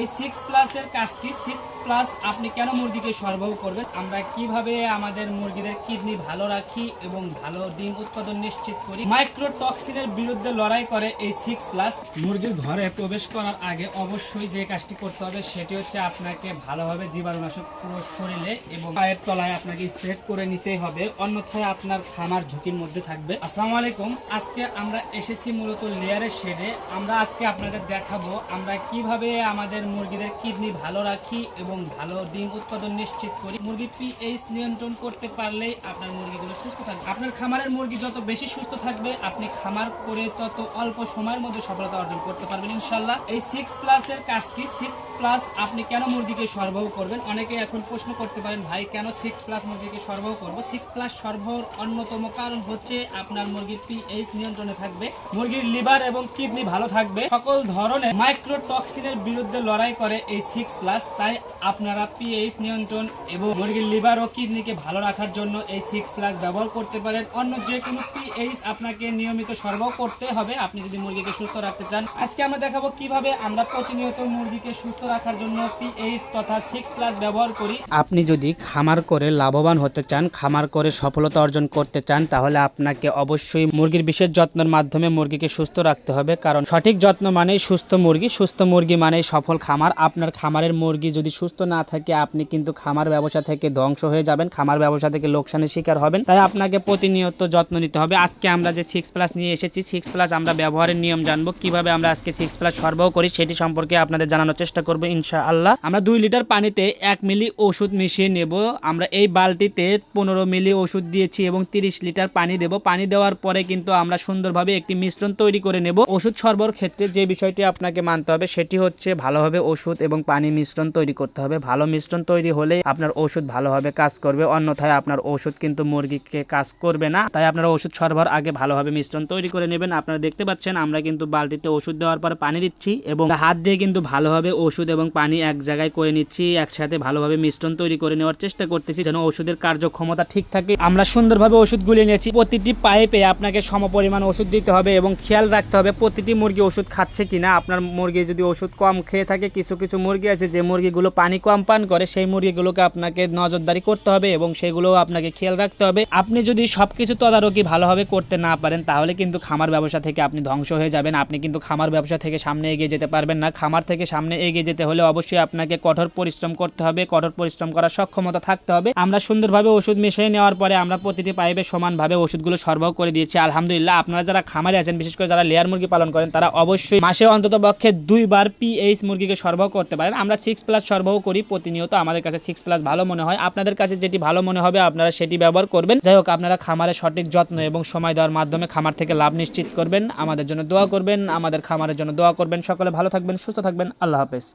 এই 6 প্লাসের কাজ কি? 6 প্লাস আপনি কেন মুরগিকে সরবরাহ করবেন, আমরা কিভাবে আমাদের মুরগিদের কিডনি ভালো রাখি এবং ভালো ডিম উৎপাদন নিশ্চিত করি, মাইক্রোটক্সিনের বিরুদ্ধে লড়াই করে এই 6 প্লাস। মুরগির ঘরে প্রবেশ করার আগে অবশ্যই যে কাজটি করতে হবে সেটি হচ্ছে আপনাকে ভালোভাবে জীবাণুনাশক পুরো শরীরে এবং পায়ের তলায় আপনাকে স্প্রে করে নিতেই হবে, অন্যথায় আপনার খামার ঝুঁকির মধ্যে থাকবে। আসসালামু আলাইকুম, আজকে আমরা এসেছি মূলত লেয়ারের শেডে। আমরা আজকে আপনাদের দেখাবো আমরা কিভাবে আমাদের মুরগিদের কিডনি ভালো রাখি এবং ভালো ডিম উৎপাদন নিশ্চিত করি। মুরগির পিএইচ নিয়ন্ত্রণ করতে পারলেই আপনার মুরগিগুলো সুস্থ থাকবে। আপনার খামারের মুরগি যত বেশি সুস্থ থাকবে, আপনি খামার করে তত অল্প সময়ের মধ্যে সফলতা অর্জন করতে পারবেন ইনশাল্লাহ। এই 6 প্লাসের কাজ কি? 6 প্লাস আপনি কেন মুরগিকে সরবরাহ করবেন? অনেকে এখন প্রশ্ন করতে পারেন, ভাই কেন 6 প্লাস মুরগিকে সরবরাহ করব? 6 প্লাস সরবরাহের অন্যতম কারণ হচ্ছে আপনার মুরগির পিএইচ নিয়ন্ত্রণে থাকবে, মুরগির লিভার এবং কিডনি ভালো থাকবে, সকল ধরনের মাইক্রোটক্সিনের বিরুদ্ধে লড়াই করে এই 6 প্লাস। তাই আপনারা পিএইচ নিয়ন্ত্রণ এবং মুরগির লিভার ও কিডনিকে ভালো রাখার জন্য এই 6 প্লাস ব্যবহার করতে পারেন। অন্য যে কোনো পিএইচ আপনাকে নিয়মিত সরবরাহ করতে হবে আপনি যদি মুরগিকে সুস্থ রাখতে চান। আজকে আমরা দেখাবো কিভাবে আমরা প্রতিনিয়ত মুরগিকে সুস্থ রাখার জন্য পিএইচ তথা 6 প্লাস ব্যবহার করি। আপনি যদি খামার করে লাভবান হতে চান, খামার করে সফলতা অর্জন করতে চান, তাহলে আপনাকে অবশ্যই মুরগির বিশেষ যত্নের মাধ্যমে মুরগিকে সুস্থ রাখতে হবে। কারণ সঠিক যত্ন মানেই সুস্থ মুরগি, সুস্থ মুরগি মানেই সফল খামার। আপনার খামারের মুরগি যদি সুস্থ না থাকে, আপনি কিন্তু খামার ব্যবসা থেকে ধ্বংস হয়ে যাবেন, খামার ব্যবসা থেকে লোকসানের শিকার হবেন। তাই আপনাকে প্রতিনিয়ত যত্ন নিতে হবে। আজকে আমরা যে 6 প্লাস নিয়ে এসেছি, 6 প্লাস আমরা ব্যবহারের নিয়ম জানবো, কিভাবে আমরা আজকে 6 প্লাস সরবরাহ করি সেটি সম্পর্কে আপনাদের জানানোর চেষ্টা করবো ইনশাআল্লাহ। আমরা 2 লিটার পানিতে 1 মিলি ওষুধ মিশিয়ে নেব। আমরা এই বালতিতে 15 মিলি ওষুধ দিয়েছি এবং 30 লিটার পানি দেব। পানি দেওয়ার পরে কিন্তু আমরা সুন্দরভাবে একটি মিশ্রণ তৈরি করে নেব। ওষুধ সরবরাহের ক্ষেত্রে যে বিষয়টি আপনাকে মানতে হবে সেটি হচ্ছে ভালোভাবে ওষুধ এবং পানি মিশ্রণ তৈরি করতে হবে। ভালো মিশ্রণ তৈরি হলে আপনার ওষুধ ভালোভাবে কাজ করবে, অন্যথায় আপনার ওষুধ কিন্তু মুরগিকে কাজ করবে না। তাই আপনারা ওষুধ সরবরাহের আগে ভালোভাবে মিশ্রণ তৈরি করে নেবেন। আপনারা দেখতে পাচ্ছেন আমরা কিন্তু বালতিতে ওষুধ দেওয়ার পর পানি দিচ্ছি এবং হাত দিয়ে কিন্তু ভালোভাবে ওষুধ এবং পানি এক জায়গায় করে নিচ্ছি, একসাথে ভালোভাবে মিশ্রণ তৈরি করে নেওয়ার চেষ্টা করতেছি যেন ওষুধের কার্যক্ষমতা ঠিক থাকে। আমরা সুন্দরভাবে ওষুধ গুলিয়ে নিয়েছি। প্রতিটি পাইপে আপনাকে সমপরিমাণ ওষুধ দিতে হবে এবং খেয়াল রাখতে হবে প্রতিটি মুরগি ওষুধ খাচ্ছে কিনা। আপনার মুরগি যদি ওষুধ কম খেয়ে থাকে, কিছু কিছু মুরগি আছে যে মুরগিগুলো পানি কম পান করে, সেই মুরগিগুলোকে আপনাকে নজরদারি করতে হবে এবং সেগুলো আপনাকে খেয়াল রাখতে হবে। আপনি যদি সবকিছু তদারকি ভালোভাবে করতে না পারেন, তাহলে কিন্তু খামার ব্যবসা থেকে আপনি ধ্বংস হয়ে যাবেন। আপনি কিন্তু খামার ব্যবসা থেকে সামনে এগিয়ে যেতে পারবেন না। খামার থেকে সামনে এগিয়ে যেতে হলে অবশ্যই আপনাকে কঠোর পরিশ্রম করতে হবে, কঠোর পরিশ্রম করার সক্ষমতা থাকতে হবে। আমরা সুন্দরভাবে ওষুধ মিশিয়ে নেওয়ার পরে আমরা প্রতিটি পাইপে সমানভাবে ওষুধগুলো সরবরাহ করে দিয়েছি আলহামদুলিল্লাহ। আপনারা যারা খামারে আছেন, বিশেষ করে যারা লেয়ার মুরগি পালন করেন, তারা অবশ্যই মাসে অন্তত পক্ষে 2 বার পিএইচ মুরগিকে সরবরাহ করতে পারেন। আমরা 6 প্লাস সরবরাহ করি প্রতিনিয়ত। আমাদের কাছে 6 প্লাস ভালো মনে হয়, আপনাদের কাছে যেটি ভালো মনে হবে আপনারা সেটি ব্যবহার করবেন। যাই হোক, আপনারা খামারে সঠিক যত্ন এবং সময় দেওয়ার মাধ্যমে খামার থেকে লাভ নিশ্চিত করবেন। আমাদের জন্য দোয়া করবেন, আমাদের খামারের জন্য দোয়া করবেন। সকলে ভালো থাকবেন, সুস্থ থাকবেন। আল্লাহ হাফেজ।